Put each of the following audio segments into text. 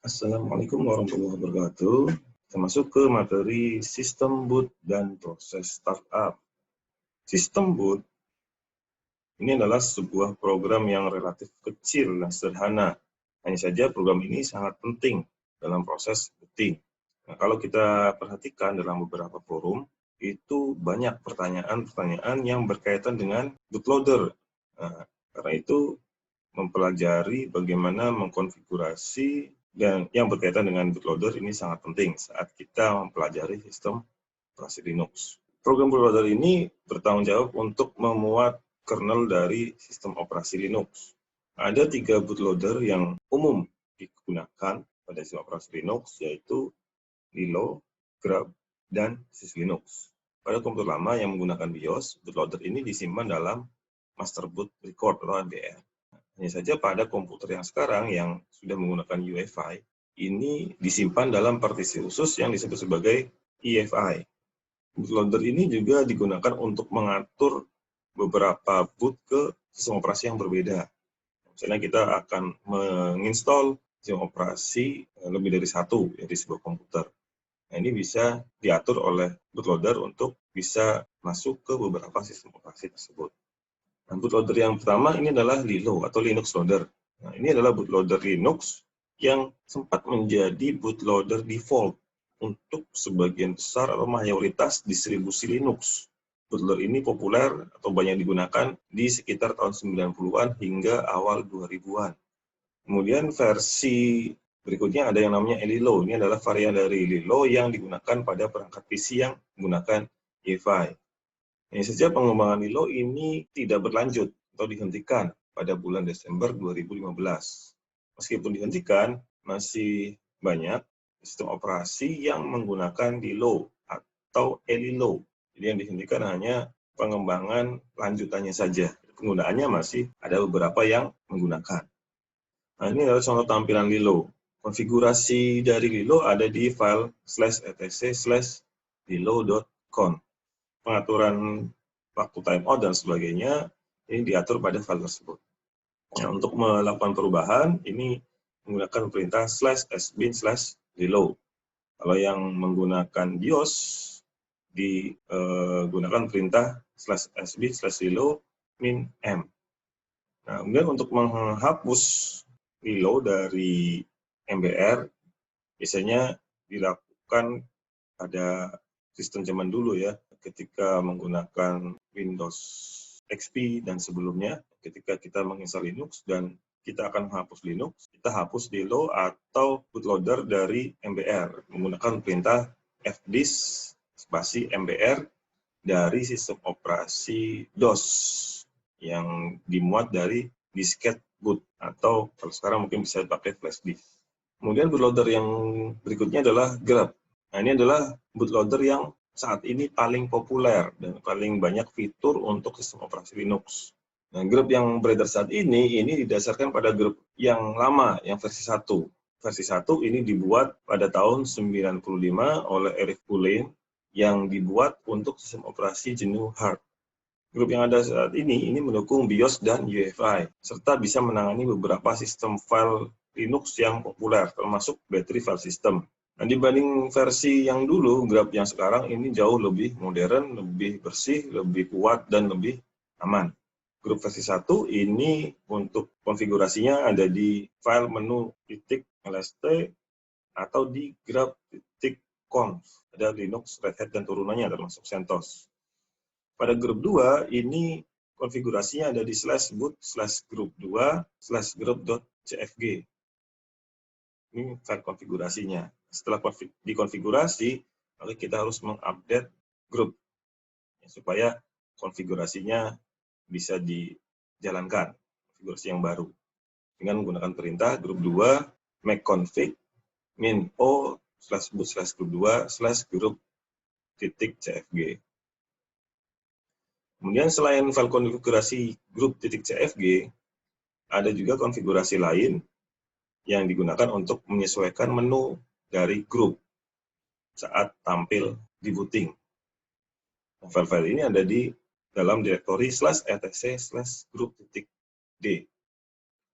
Assalamualaikum warahmatullahi wabarakatuh. Kita masuk ke materi sistem boot dan proses startup. Sistem boot ini adalah sebuah program yang relatif kecil dan sederhana. Hanya saja program ini sangat penting dalam proses booting. Nah, kalau kita perhatikan dalam beberapa forum, itu banyak pertanyaan-pertanyaan yang berkaitan dengan bootloader. Nah, karena itu mempelajari bagaimana mengkonfigurasi dan yang berkaitan dengan bootloader ini sangat penting saat kita mempelajari sistem operasi Linux. Program bootloader ini bertanggung jawab untuk memuat kernel dari sistem operasi Linux. Ada 3 bootloader yang umum digunakan pada sistem operasi Linux, yaitu Lilo, Grub, dan syslinux. Pada komputer lama yang menggunakan BIOS, bootloader ini disimpan dalam master boot record atau MBR. Hanya saja pada komputer yang sekarang yang sudah menggunakan UEFI, ini disimpan dalam partisi khusus yang disebut sebagai EFI. Bootloader ini juga digunakan untuk mengatur beberapa boot ke sistem operasi yang berbeda. Misalnya kita akan menginstal sistem operasi lebih dari satu di sebuah komputer. Nah, ini bisa diatur oleh bootloader untuk bisa masuk ke beberapa sistem operasi tersebut. Nah, bootloader yang pertama ini adalah Lilo atau Linux Loader. Nah, ini adalah bootloader Linux yang sempat menjadi bootloader default untuk sebagian besar atau mayoritas distribusi Linux. Bootloader ini populer atau banyak digunakan di sekitar tahun 90-an hingga awal 2000-an. Kemudian versi berikutnya ada yang namanya Elilo. Ini adalah varian dari Lilo yang digunakan pada perangkat PC yang menggunakan EFI. Hanya saja pengembangan Lilo ini tidak berlanjut atau dihentikan pada bulan Desember 2015. Meskipun dihentikan, masih banyak sistem operasi yang menggunakan Lilo atau Elilo. Jadi yang dihentikan hanya pengembangan lanjutannya saja. Penggunaannya masih ada beberapa yang menggunakan. Nah, ini adalah contoh tampilan Lilo. Konfigurasi dari Lilo ada di file /etc/lilo.conf. Pengaturan waktu timeout dan sebagainya ini diatur pada file tersebut. Nah, untuk melakukan perubahan ini menggunakan perintah /sbin/lilo. Kalau yang menggunakan BIOS digunakan perintah /sbin/lilo -m. Nah, kemudian untuk menghapus Lilo dari MBR biasanya dilakukan pada sistem zaman dulu ya, ketika menggunakan Windows XP dan sebelumnya, ketika kita menginstal Linux dan kita akan menghapus Linux, kita hapus Lilo atau bootloader dari MBR menggunakan perintah fdisk spasi MBR dari sistem operasi DOS yang dimuat dari disket boot atau kalau sekarang mungkin bisa pakai flash disk. Kemudian bootloader yang berikutnya adalah Grub. Nah, ini adalah bootloader yang saat ini paling populer dan paling banyak fitur untuk sistem operasi Linux. Nah, Grub yang beredar saat ini didasarkan pada Grub yang lama, yang versi 1. Versi 1 ini dibuat pada tahun 95 oleh Eric Pullin yang dibuat untuk sistem operasi GNU Hard. Grup yang ada saat ini mendukung BIOS dan UEFI, serta bisa menangani beberapa sistem file Linux yang populer, termasuk battery file system. Nah, dibanding versi yang dulu, Grub yang sekarang ini jauh lebih modern, lebih bersih, lebih kuat, dan lebih aman. Grup versi 1 ini untuk konfigurasinya ada di file menu .lst atau di grub.conf. Ada Linux, Red Hat, dan turunannya termasuk CentOS. Pada grup 2 ini konfigurasinya ada di /group2/group.cfg. Ini file konfigurasinya. Setelah dikonfigurasi, maka kita harus mengupdate grup supaya konfigurasinya bisa dijalankan, konfigurasi yang baru. Dengan menggunakan perintah grup 2 make config -o/boot/group2/group.cfg. Kemudian selain file konfigurasi group.cfg, ada juga konfigurasi lain yang digunakan untuk menyesuaikan menu dari grup saat tampil di booting. File-file ini ada di dalam direktori /etc/group.d.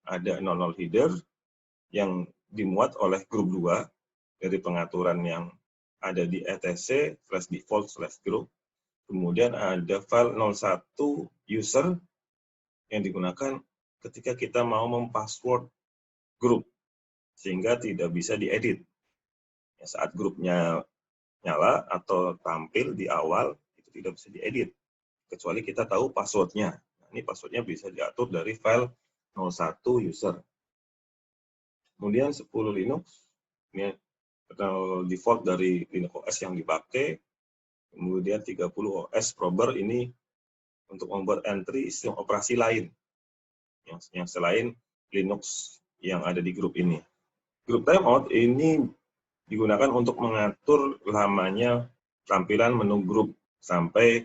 Ada 00 header yang dimuat oleh grup 2 dari pengaturan yang ada di etc/default/group. Kemudian ada file 01 user yang digunakan ketika kita mau mempassword grup, sehingga tidak bisa diedit. Saat grupnya nyala atau tampil di awal, itu tidak bisa diedit, kecuali kita tahu passwordnya. Nah, ini passwordnya bisa diatur dari file 01 user. Kemudian 10 Linux, ini default dari Linux OS yang dipakai. Kemudian 30 OS prober ini untuk membuat entry sistem operasi lain yang selain Linux yang ada di grup ini. Grup timeout ini digunakan untuk mengatur lamanya tampilan menu grup sampai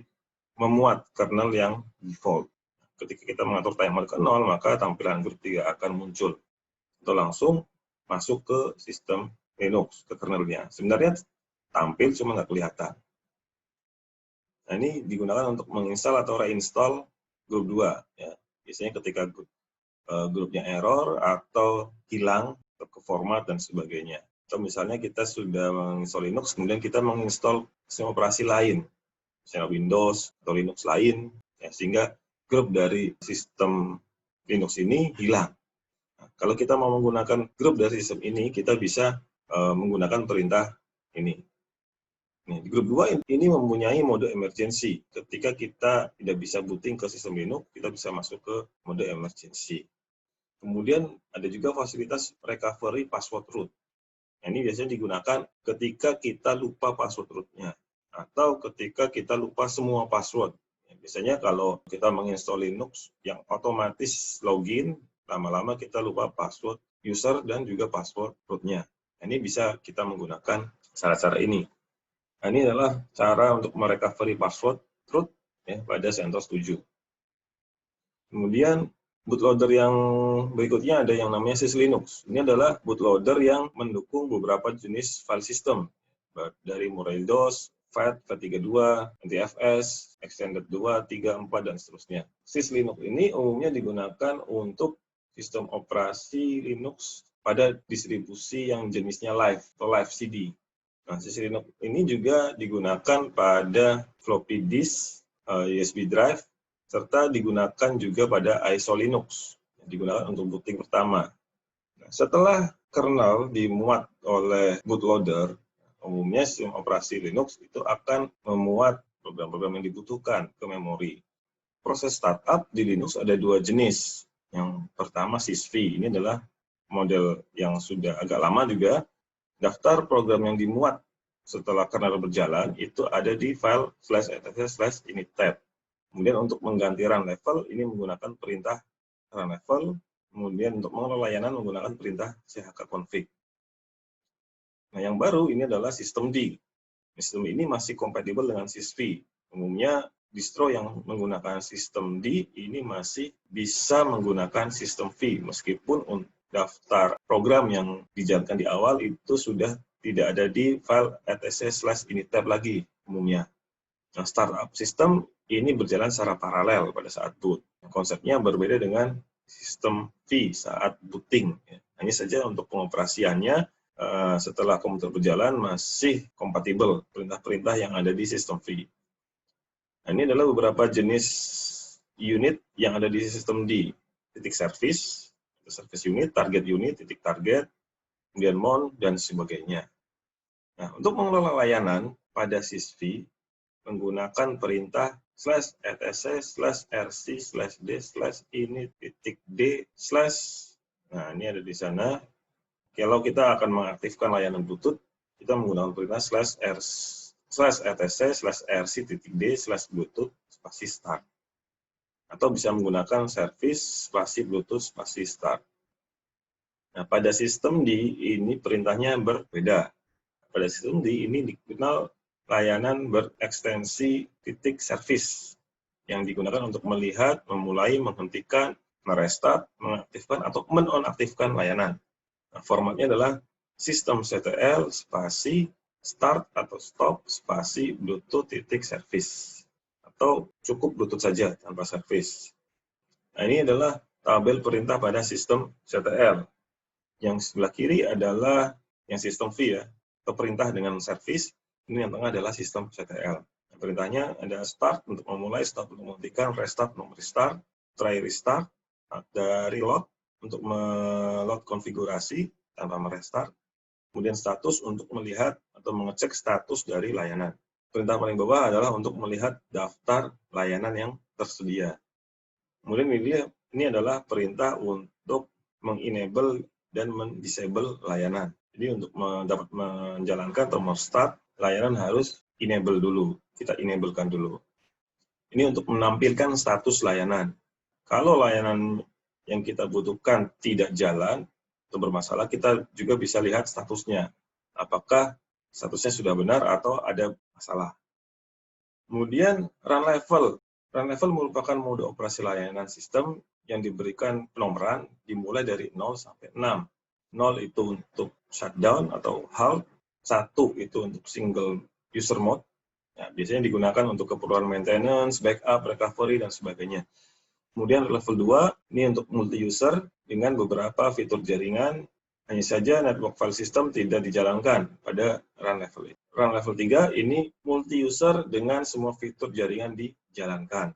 memuat kernel yang default. Ketika kita mengatur timeout ke 0, maka tampilan grup tidak akan muncul. Atau langsung masuk ke sistem Linux, ke kernelnya. Sebenarnya tampil, cuma nggak kelihatan. Nah, ini digunakan untuk menginstal atau reinstall grup 2. Ya. Biasanya ketika grupnya error atau hilang, atau ke format, dan sebagainya. Atau misalnya kita sudah menginstal Linux, kemudian kita menginstal sistem operasi lain, misalnya Windows atau Linux lain, ya, sehingga grup dari sistem Linux ini hilang. Nah, kalau kita mau menggunakan grup dari sistem ini, kita bisa menggunakan perintah ini. Nah, di grup 2 ini mempunyai mode emergency. Ketika kita tidak bisa booting ke sistem Linux, kita bisa masuk ke mode emergency. Kemudian ada juga fasilitas recovery password root. Nah, ini biasanya digunakan ketika kita lupa password root-nya atau ketika kita lupa semua password. Biasanya kalau kita menginstal Linux yang otomatis login, lama-lama kita lupa password user dan juga password root-nya. Nah, ini bisa kita menggunakan cara-cara ini. Nah, ini adalah cara untuk merecovery password root ya, pada CentOS 7. Kemudian bootloader yang berikutnya ada yang namanya syslinux. Ini adalah bootloader yang mendukung beberapa jenis file system, dari mulai DOS, FAT, FAT32, NTFS, Extended 2, 3, 4, dan seterusnya. Syslinux ini umumnya digunakan untuk sistem operasi Linux pada distribusi yang jenisnya live atau live CD. Nah, syslinux ini juga digunakan pada floppy disk, USB drive, serta digunakan juga pada ISO Linux, yang digunakan untuk booting pertama. Nah, setelah kernel dimuat oleh bootloader, umumnya sistem operasi Linux itu akan memuat program-program yang dibutuhkan ke memori. Proses startup di Linux ada 2 jenis. Yang pertama sysv, ini adalah model yang sudah agak lama juga. Daftar program yang dimuat setelah kernel berjalan itu ada di file /etc/init-tab. Kemudian untuk mengganti run level, ini menggunakan perintah run level. Kemudian untuk mengelola layanan menggunakan perintah chkconfig. Nah, yang baru ini adalah sistem D. Sistem ini masih kompatibel dengan sysv. Umumnya distro yang menggunakan sistem D ini masih bisa menggunakan sistem V, meskipun daftar program yang dijalankan di awal itu sudah tidak ada di file etc/init-tab lagi umumnya. Nah, startup sistem ini berjalan secara paralel pada saat boot. Konsepnya berbeda dengan sistem V saat booting. Hanya saja untuk pengoperasiannya setelah komputer berjalan masih kompatibel perintah-perintah yang ada di sistem V. Nah, ini adalah beberapa jenis unit yang ada di sistem D. Titik service, service unit, target unit, titik target, kemudian mount, dan sebagainya. Nah, untuk mengelola layanan pada sysv, menggunakan perintah /etc/rc/d/init.d/ nah, ini ada di sana. Kalau kita akan mengaktifkan layanan Bluetooth, kita menggunakan perintah /etc/rc.d/bluetooth spasi start. Atau bisa menggunakan service spasi Bluetooth spasi start. Nah, pada sistem D ini perintahnya berbeda. Pada sistem D ini dikenal layanan berekstensi titik service yang digunakan untuk melihat, memulai, menghentikan, merestart, mengaktifkan, atau menonaktifkan layanan. Nah, formatnya adalah systemctl spasi start atau stop spasi Bluetooth titik service. Atau cukup Bluetooth saja tanpa service. Nah, ini adalah tabel perintah pada sistem CTL. Yang sebelah kiri adalah yang sistem V ya, atau perintah dengan service. Ini yang tengah adalah sistem CTL. Perintahnya ada start untuk memulai, start untuk menghentikan, restart untuk restart, try restart, ada reload untuk meload konfigurasi tanpa merestart, kemudian status untuk melihat atau mengecek status dari layanan. Perintah paling bawah adalah untuk melihat daftar layanan yang tersedia. Kemudian ini adalah perintah untuk mengenable dan mendisable layanan. Jadi untuk dapat menjalankan atau start layanan harus enable dulu. Kita enablekan dulu. Ini untuk menampilkan status layanan. Kalau layanan yang kita butuhkan tidak jalan atau bermasalah, kita juga bisa lihat statusnya. Apakah statusnya sudah benar atau ada masalah. Kemudian run level. Run level merupakan mode operasi layanan sistem yang diberikan penomoran dimulai dari 0 sampai 6. 0 itu untuk shutdown atau halt, 1 itu untuk single user mode. Nah, biasanya digunakan untuk keperluan maintenance, backup, recovery, dan sebagainya. Kemudian level 2, ini untuk multi-user dengan beberapa fitur jaringan. Hanya saja network file system tidak dijalankan pada run level ini. Run level 3, ini multi-user dengan semua fitur jaringan dijalankan.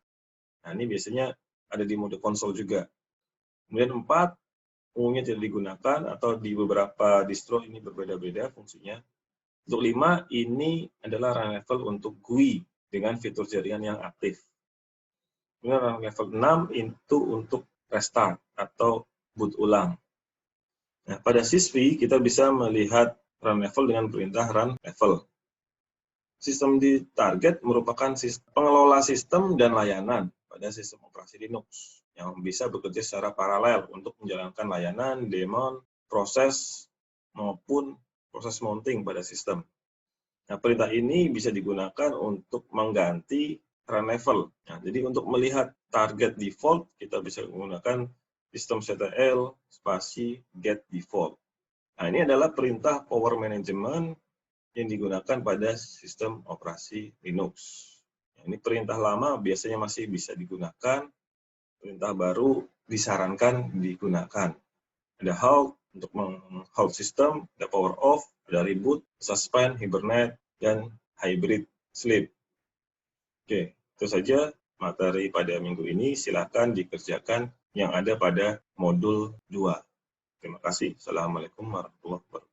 Nah, ini biasanya ada di mode konsol juga. Kemudian 4, umumnya tidak digunakan atau di beberapa distro ini berbeda-beda fungsinya. Untuk 5, ini adalah run level untuk GUI dengan fitur jaringan yang aktif. Kemudian run level 6 itu untuk restart atau boot ulang. Nah, pada sysv kita bisa melihat run level dengan perintah run level. Sistem di target merupakan pengelola sistem dan layanan pada sistem operasi Linux yang bisa bekerja secara paralel untuk menjalankan layanan, daemon, proses, maupun proses mounting pada sistem. Nah, perintah ini bisa digunakan untuk mengganti run level. Nah, jadi untuk melihat target default, kita bisa menggunakan systemctl spasi get default. Nah, ini adalah perintah power management yang digunakan pada sistem operasi Linux. Nah, ini perintah lama biasanya masih bisa digunakan, perintah baru disarankan digunakan. Ada halt untuk meng-halt sistem, ada power off, ada reboot, suspend, hibernate, dan hybrid sleep. Oke, itu saja materi pada minggu ini. Silakan dikerjakan yang ada pada modul 2. Terima kasih. Assalamualaikum warahmatullahi wabarakatuh.